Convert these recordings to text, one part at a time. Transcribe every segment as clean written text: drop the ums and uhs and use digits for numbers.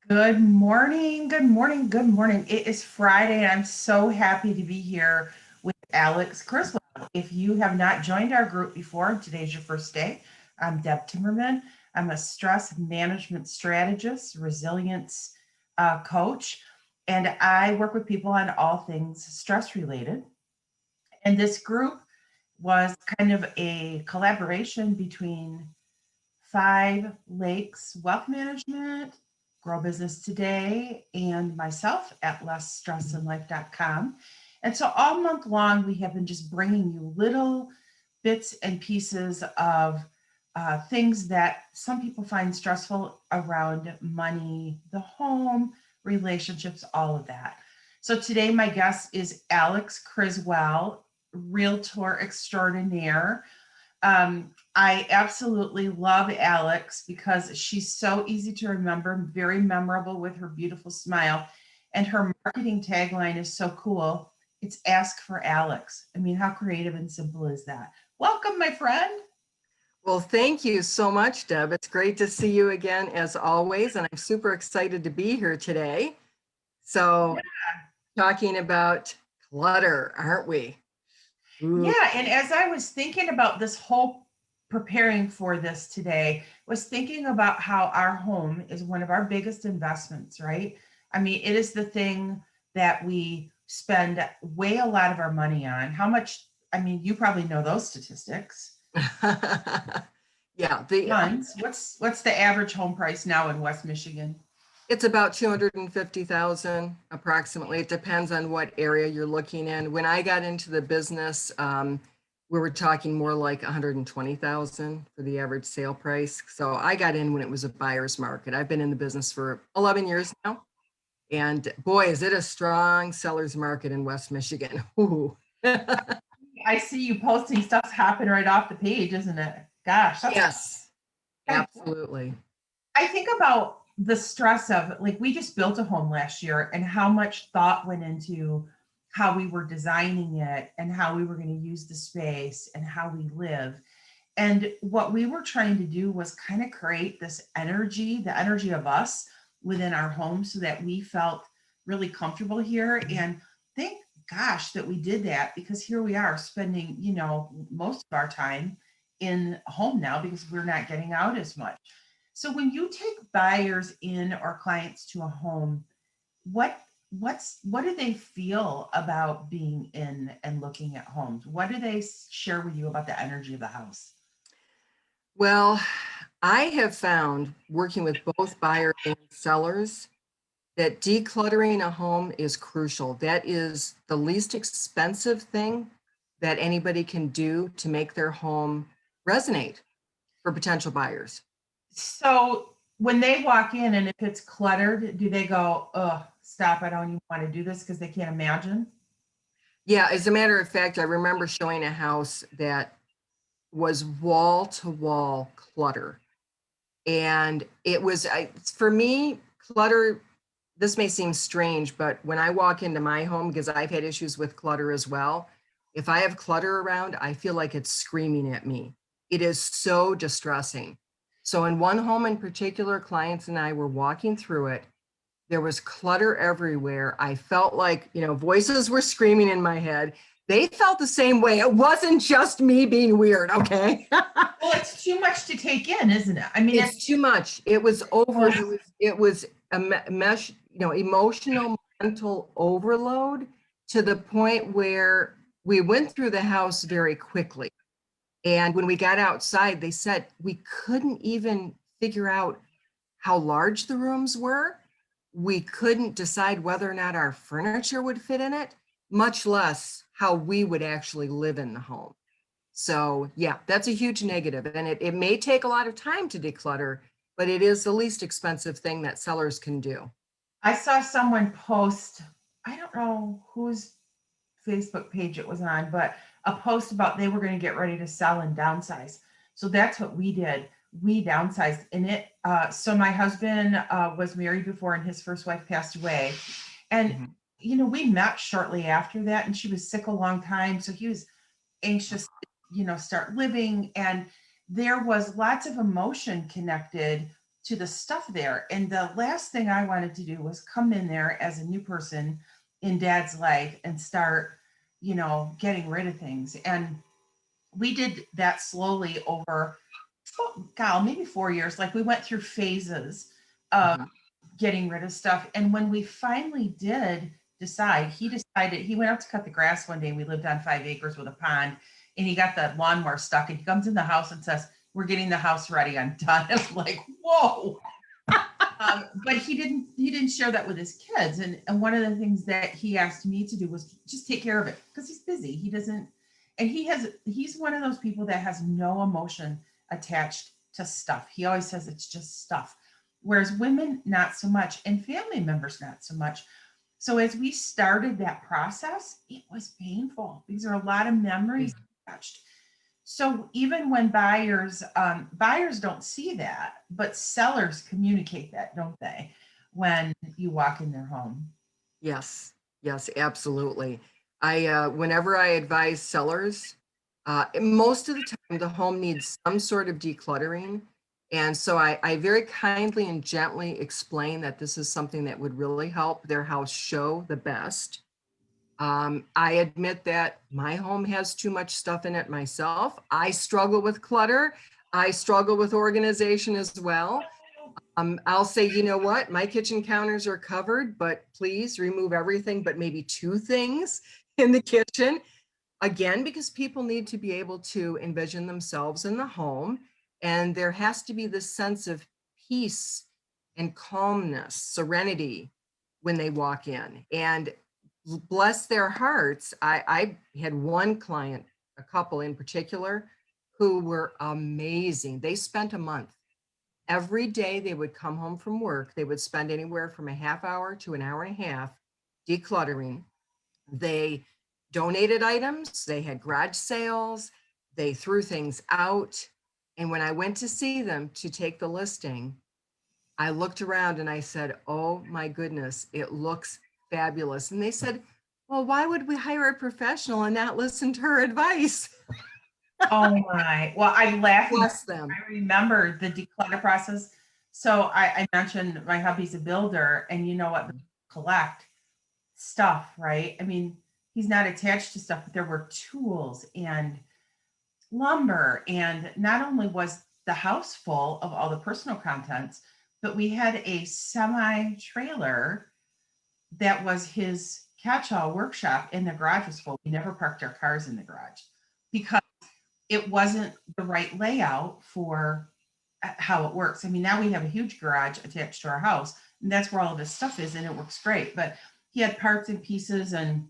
Good morning, good morning, good morning. It is Friday, and I'm so happy to be here with Alix Criswell. If you have not joined our group before, and today's your first day, I'm Deb Timmerman. I'm a stress management strategist, resilience coach, and I work with people on all things stress related. And this group was kind of a collaboration between Five Lakes Wealth Management, Grow Business Today, and myself at lessstressinlife.com. And so all month long, we have been just bringing you little bits and pieces of things that some people find stressful around money, the home, relationships, all of that. So today, my guest is Alix Criswell, realtor extraordinaire. I absolutely love Alix because she's so easy to remember, very memorable with her beautiful smile. And her marketing tagline is so cool. It's Ask for Alix. I mean, how creative and simple is that? Welcome, my friend. Well, thank you so much, Deb. It's great to see you again, as always, and I'm super excited to be here today. So, talking about clutter, aren't we? Ooh. Yeah, and as I was thinking about this whole preparing for this today, was thinking about how our home is one of our biggest investments, right? I mean, it is the thing that we spend way a lot of our money on. How much, I mean, you probably know those statistics. Yeah, Tons. What's the average home price now in West Michigan? it's about 250,000 approximately. It depends on what area you're looking in. When I got into the business, we were talking more like 120,000 for the average sale price. So I got in when it was a buyer's market. I've been in the business for 11 years now. And boy, is it a strong seller's market in West Michigan. Ooh. I see you posting stuff's happening right off the page, isn't it? Gosh, that's Yes, kind of cool. absolutely. I think about the stress of like we just built a home last year and how much thought went into how we were designing it and how we were going to use the space and how we live. And what we were trying to do was kind of create this energy, the energy of us within our home so that we felt really comfortable here. And thank gosh that we did that because here we are spending, most of our time in home now because we're not getting out as much. So when you take buyers in or clients to a home, what what do they feel about being in and looking at homes? What do they share with you about the energy of the house? Well, I have found working with both buyers and sellers that decluttering a home is crucial. That is the least expensive thing that anybody can do to make their home resonate for potential buyers. So when they walk in and if it's cluttered, do they go, "Oh, stop, I don't even want to do this," because they can't imagine? Yeah, as a matter of fact, I remember showing a house that was wall to wall clutter. And it was, for me, clutter, this may seem strange, but when I walk into my home, because I've had issues with clutter as well, if I have clutter around, I feel like it's screaming at me. It is so distressing. So in one home in particular, clients and I were walking through it. There was clutter everywhere. I felt like, voices were screaming in my head. They felt the same way. It wasn't just me being weird, okay? Well, it's too much to take in, isn't it? I mean, It's too much. It was over. It was a mesh, emotional, mental overload to the point where we went through the house very quickly. And when we got outside, they said we couldn't even figure out how large the rooms were. We couldn't decide whether or not our furniture would fit in it, much less how we would actually live in the home. So yeah, that's a huge negative. And it may take a lot of time to declutter, but it is the least expensive thing that sellers can do. I saw someone post, I don't know whose Facebook page it was on, but a post about they were going to get ready to sell and downsize. So that's what we did. We downsized in it. So my husband was married before and his first wife passed away. And, Mhm. we met shortly after that and she was sick a long time. So he was anxious, start living. And there was lots of emotion connected to the stuff there. And the last thing I wanted to do was come in there as a new person in dad's life and start, getting rid of things. And we did that slowly over, God, maybe 4 years. Like we went through phases of Mhm. getting rid of stuff. And when we finally did decide, he decided he went out to cut the grass one day. We lived on 5 acres with a pond, and he got the lawnmower stuck. And he comes in the house and says, "We're getting the house ready. I'm done." And I'm like, "Whoa!" But he didn't share that with his kids. And one of the things that he asked me to do was just take care of it because he's busy. He doesn't, and he's one of those people that has no emotion attached to stuff. He always says it's just stuff. Whereas women, not so much, and family members, not so much. So as we started that process, it was painful because there are a lot of memories attached. So even when buyers don't see that, but sellers communicate that, don't they? When you walk in their home. Yes, yes, absolutely. Whenever I advise sellers, most of the time the home needs some sort of decluttering. And so I very kindly and gently explain that this is something that would really help their house show the best. I admit that my home has too much stuff in it myself. I struggle with clutter. I struggle with organization as well. I'll say, you know what, my kitchen counters are covered, but please remove everything but maybe two things in the kitchen. Again, because people need to be able to envision themselves in the home, and there has to be this sense of peace and calmness, serenity when they walk in. And bless their hearts, I had one client, a couple in particular, who were amazing. They spent a month. Every day they would come home from work, they would spend anywhere from a half hour to an hour and a half decluttering. They donated items, they had garage sales, they threw things out. And when I went to see them to take the listing, I looked around and I said, "Oh my goodness, it looks fabulous." And they said, "Well, why would we hire a professional and not listen to her advice?" Oh my. Well, I'm laughing. Bless them. I remember the declutter process. So I mentioned my hubby's a builder, and you know what? Collect stuff, right? I mean, he's not attached to stuff, but there were tools and lumber. And not only was the house full of all the personal contents, but we had a semi trailer that was his catch-all workshop, and the garage was full. We never parked our cars in the garage because it wasn't the right layout for how it works. I mean, now we have a huge garage attached to our house, and that's where all of his stuff is, and it works great. But he had parts and pieces, and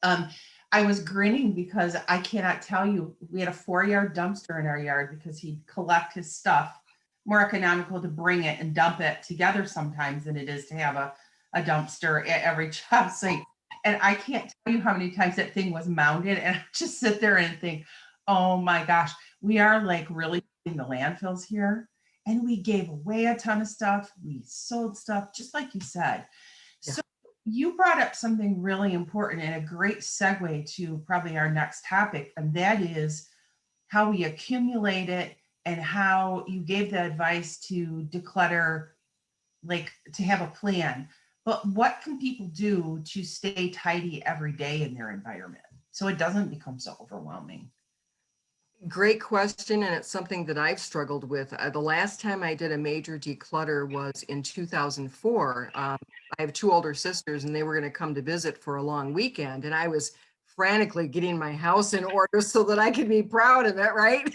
um, I was grinning because I cannot tell you, we had a 4 yard dumpster in our yard because he'd collect his stuff. More economical to bring it and dump it together sometimes than it is to have a dumpster at every job site. And I can't tell you how many times that thing was mounted, and I just sit there and think, oh my gosh, we are like really in the landfills here. And we gave away a ton of stuff. We sold stuff, just like you said. Yeah. So you brought up something really important and a great segue to probably our next topic, and that is how we accumulate it and how you gave the advice to declutter, like to have a plan. But what can people do to stay tidy every day in their environment so it doesn't become so overwhelming? Great question, and it's something that I've struggled with. The last time I did a major declutter was in 2004. I have two older sisters, and they were going to come to visit for a long weekend, and I was frantically getting my house in order so that I could be proud of it, right?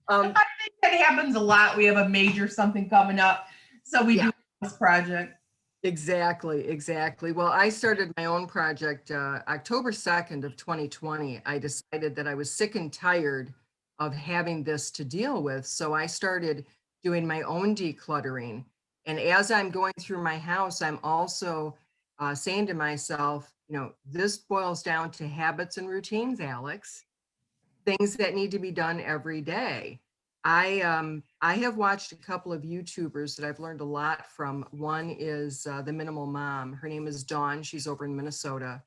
um, I think that happens a lot. We have a major something coming up, so we yeah. do this project. Exactly, exactly. Well, I started my own project October 2nd of 2020. I decided that I was sick and tired of having this to deal with. So I started doing my own decluttering. And as I'm going through my house, I'm also saying to myself, this boils down to habits and routines, Alex, things that need to be done every day. I have watched a couple of YouTubers that I've learned a lot from. One is the Minimal Mom. Her name is Dawn. She's over in Minnesota.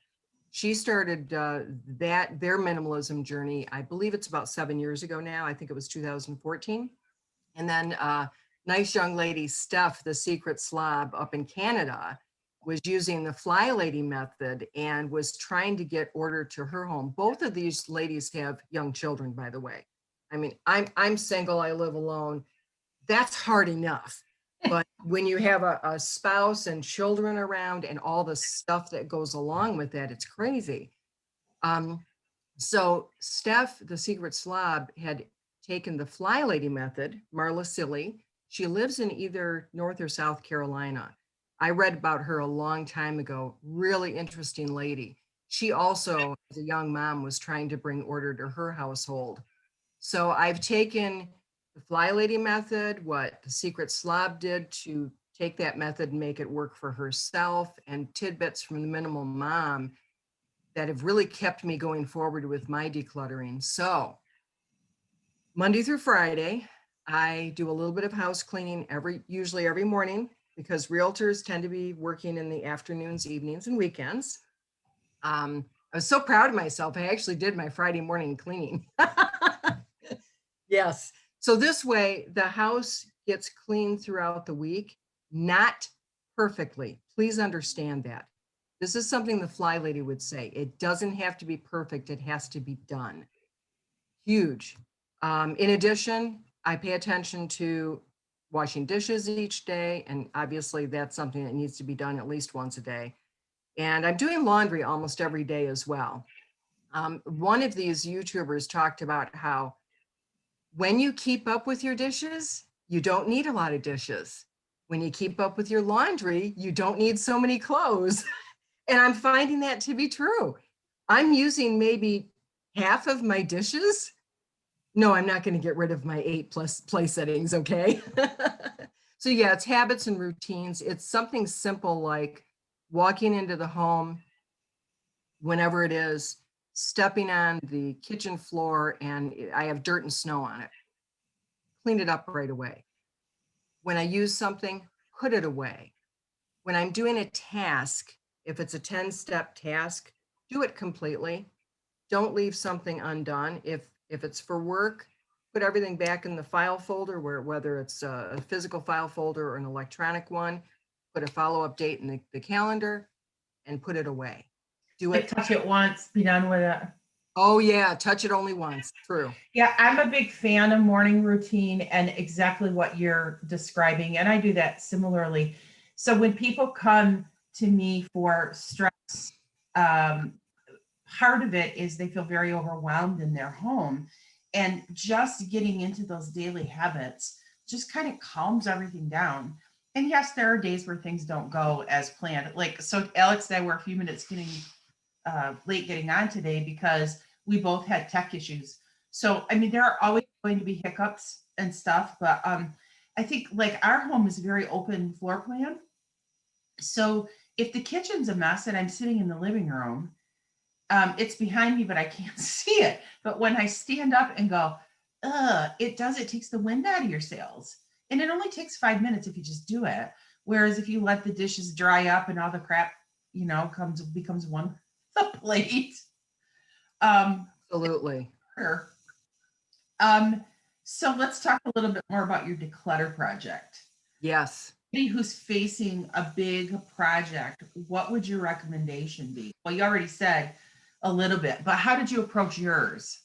She started their minimalism journey. I believe it's about 7 years ago now. I think it was 2014. And then nice young lady, Steph, the secret slob up in Canada, was using the fly lady method and was trying to get order to her home. Both of these ladies have young children, by the way. I mean, I'm single, I live alone. That's hard enough. But when you have a spouse and children around and all the stuff that goes along with that, it's crazy. So Steph, the secret slob, had taken the fly lady method, Marla Silly. She lives in either North or South Carolina. I read about her a long time ago. Really interesting lady. She also, as a young mom, was trying to bring order to her household. So I've taken the fly lady method, what the secret slob did to take that method and make it work for herself, and tidbits from the minimal mom that have really kept me going forward with my decluttering. So Monday through Friday, I do a little bit of house cleaning usually every morning, because realtors tend to be working in the afternoons, evenings, and weekends. I was so proud of myself. I actually did my Friday morning cleaning. Yes. So this way, the house gets cleaned throughout the week, not perfectly. Please understand that. This is something the fly lady would say. It doesn't have to be perfect. It has to be done. Huge. In addition, I pay attention to washing dishes each day. And obviously that's something that needs to be done at least once a day. And I'm doing laundry almost every day as well. One of these YouTubers talked about how when you keep up with your dishes, you don't need a lot of dishes. When you keep up with your laundry, you don't need so many clothes. And I'm finding that to be true. I'm using maybe half of my dishes. No, I'm not going to get rid of my 8+ place settings, okay? So yeah, it's habits and routines. It's something simple like walking into the home, whenever it is, stepping on the kitchen floor and I have dirt and snow on it. Clean it up right away. When I use something, put it away. When I'm doing a task, if it's a 10-step task, do it completely. Don't leave something undone. If it's for work, put everything back in the file folder, whether it's a physical file folder or an electronic one, put a follow-up date in the calendar and put it away. Do Like it. touch it once, be done with it. Oh yeah, touch it only once. True. Yeah, I'm a big fan of morning routine and exactly what you're describing. And I do that similarly. So when people come to me for stress, um, part of it is they feel very overwhelmed in their home. And just getting into those daily habits just kind of calms everything down. And yes, there are days where things don't go as planned. Like, so Alex and I were a few minutes getting late getting on today because we both had tech issues. So, I mean, there are always going to be hiccups and stuff, but I think like our home is a very open floor plan. So if the kitchen's a mess and I'm sitting in the living room, it's behind me, but I can't see it. But when I stand up and go, it takes the wind out of your sails. And it only takes 5 minutes if you just do it. Whereas if you let the dishes dry up and all the crap, becomes one the plate. Um, Absolutely. sure. um, so let's talk a little bit more about your declutter project. Yes. Anybody who's facing a big project, what would your recommendation be? Well, you already said a little bit, but how did you approach yours?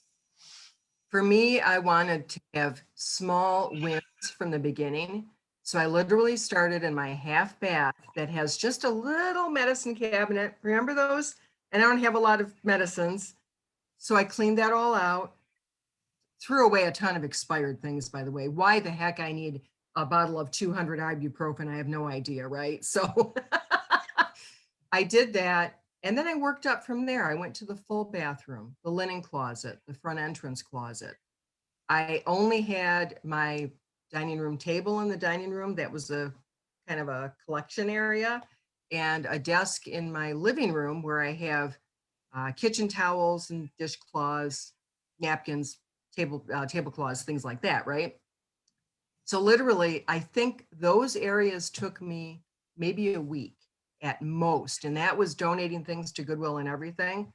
For me, I wanted to have small wins from the beginning. So I literally started in my half bath that has just a little medicine cabinet. Remember those? And I don't have a lot of medicines. So I cleaned that all out, threw away a ton of expired things, by the way. Why the heck I need a bottle of 200 ibuprofen, I have no idea, right? So I did that. And then I worked up from there. I went to the full bathroom, the linen closet, the front entrance closet. I only had my dining room table in the dining room. That was a kind of a collection area, and a desk in my living room where I have kitchen towels and dishcloths, napkins, tablecloths, things like that, right? So literally, I think those areas took me maybe a week at most, and that was donating things to Goodwill and everything.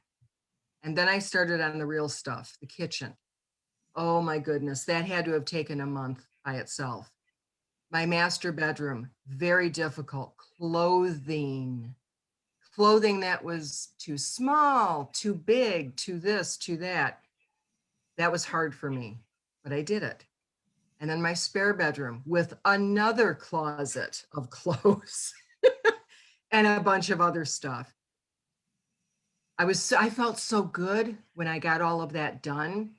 And then I started on the real stuff, the kitchen. Oh my goodness, that had to have taken a month by itself. My master bedroom, very difficult. Clothing that was too small, too big, too this, too that. That was hard for me, but I did it. And then my spare bedroom with another closet of clothes and a bunch of other stuff. I felt so good when I got all of that done.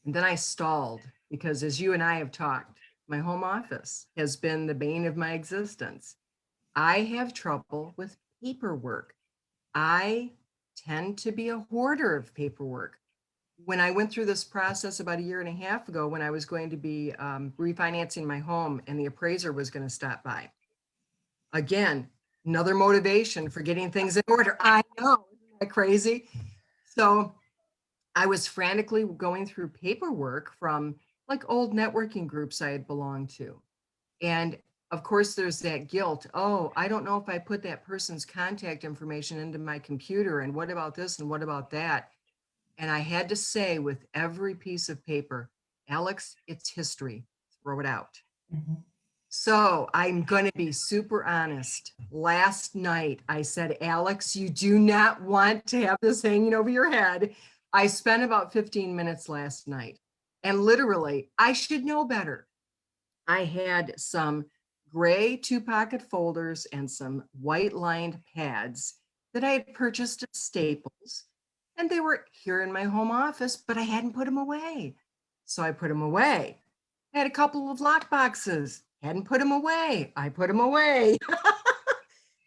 And then I stalled because, as you and I have talked, my home office has been the bane of my existence. I have trouble with paperwork. I tend to be a hoarder of paperwork. When I went through this process about a year and a half ago, when I was going to be refinancing my home and the appraiser was going to stop by, again, another motivation for getting things in order. I know, isn't that crazy? So I was frantically going through paperwork from like old networking groups I had belonged to. And of course, there's that guilt. Oh, I don't know if I put that person's contact information into my computer. And what about this? And what about that? And I had to say with every piece of paper, Alix, it's history. Throw it out. Mhm. So I'm going to be super honest. Last night, I said, Alix, you do not want to have this hanging over your head. I spent about 15 minutes last night. And literally, I should know better. I had some gray 2-pocket folders and some white lined pads that I had purchased at Staples. And they were here in my home office, but I hadn't put them away. So I put them away. I had a couple of lock boxes, hadn't put them away. I put them away.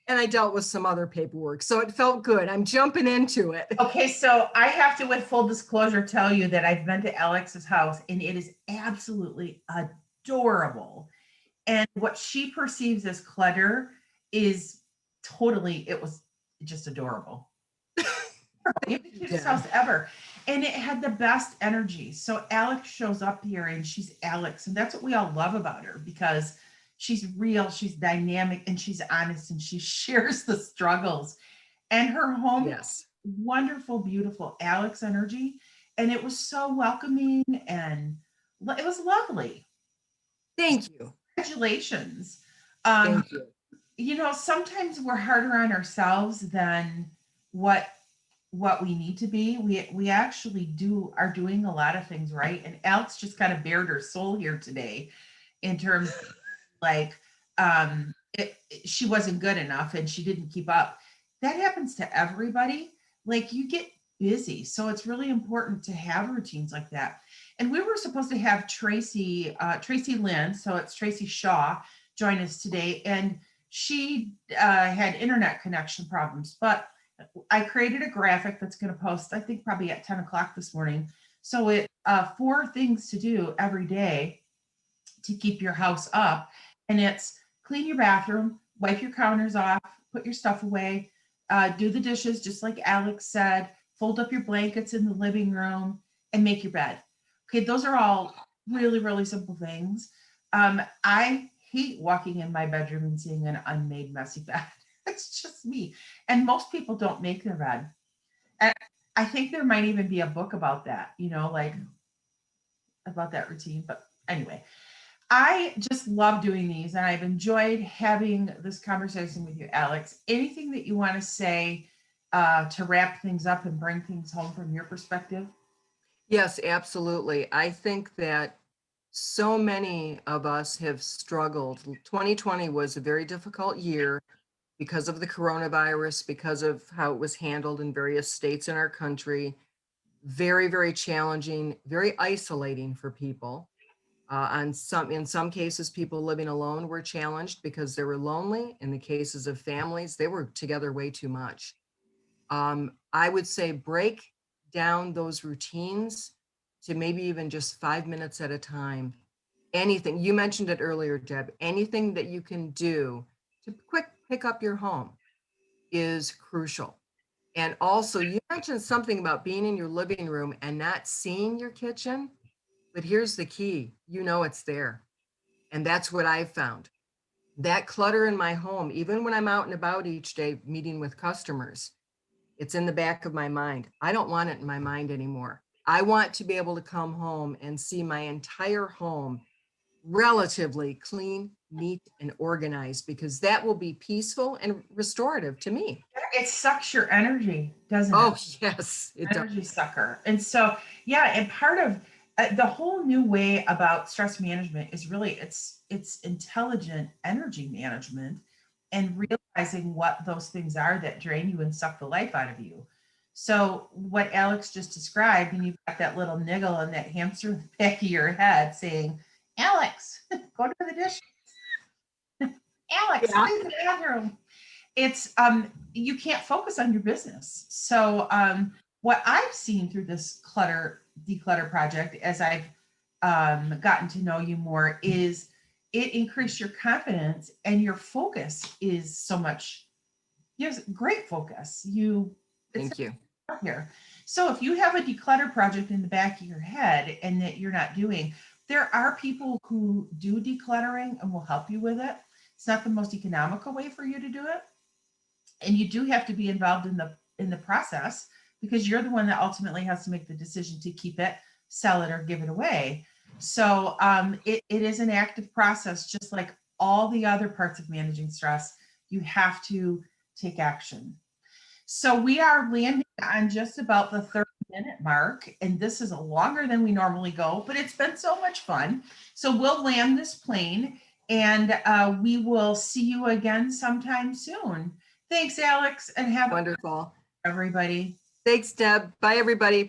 And I dealt with some other paperwork. So it felt good. I'm jumping into it. Okay, so I have to, with full disclosure, tell you that I've been to Alex's house and it is absolutely adorable. And what she perceives as clutter is totally, it was just adorable. The cutest house ever. And it had the best energy. So Alex shows up here and she's Alex. And that's what we all love about her because she's real, she's dynamic, and she's honest and she shares the struggles. And her home, Yes. wonderful, beautiful Alex energy. And it was so welcoming and it was lovely. Thank you. Congratulations. Um, Thank you. Sometimes we're harder on ourselves than what what we need to be. We actually are doing a lot of things right. And Alex just kind of bared her soul here today in terms of like she wasn't good enough and she didn't keep up. That happens to everybody. Like you get busy. So it's really important to have routines like that. And we were supposed to have Tracy Lynn, so it's Tracy Shaw, join us today. And she had internet connection problems, but I created a graphic that's going to post, I think, probably at 10 o'clock this morning. So it 4 things to do every day to keep your house up. And it's clean your bathroom, wipe your counters off, put your stuff away, do the dishes, just like Alex said, fold up your blankets in the living room, and make your bed. Okay, those are all really, really simple things. I hate walking in my bedroom and seeing an unmade, messy bed. It's just me. And most people don't make their bed. And I think there might even be a book about that, like about that routine. But anyway, I just love doing these and I've enjoyed having this conversation with you, Alex. Anything that you want to say to wrap things up and bring things home from your perspective? Yes, absolutely. I think that so many of us have struggled. 2020 was a very difficult year because of the coronavirus, because of how it was handled in various states in our country. Very, very challenging, very isolating for people. In some cases, people living alone were challenged because they were lonely. In the cases of families, they were together way too much. I would say break down those routines to maybe even just 5 minutes at a time. Anything, you mentioned it earlier, Deb, anything that you can do to quick pick up your home is crucial. And also, you mentioned something about being in your living room and not seeing your kitchen, but here's the key, it's there. And that's what I've found. That clutter in my home, even when I'm out and about each day meeting with customers, it's in the back of my mind. I don't want it in my mind anymore. I want to be able to come home and see my entire home relatively clean, neat, and organized, because that will be peaceful and restorative to me. It sucks your energy, doesn't it? Oh, yes, it does. Energy sucker. And so, yeah, and part of the whole new way about stress management is really it's intelligent energy management and realizing what those things are that drain you and suck the life out of you. So what Alex just described, and you've got that little niggle and that hamster in the back of your head saying, Alex, go to the dish. Alex, Yeah. clean the bathroom. It's you can't focus on your business. So what I've seen through this declutter project as I've gotten to know you more is it increased your confidence and your focus is so much, you have great focus. It's Thank you. not here. So if you have a declutter project in the back of your head and that you're not doing, there are people who do decluttering and will help you with it. It's not the most economical way for you to do it, and you do have to be involved in the process because you're the one that ultimately has to make the decision to keep it, sell it, or give it away. So it is an active process, just like all the other parts of managing stress. You have to take action. So we are landing on just about the 30-minute mark, and this is longer than we normally go, but it's been so much fun. So we'll land this plane, and we will see you again sometime soon. Thanks, Alex, and have Wonderful. everybody. Thanks, Deb. Bye, everybody.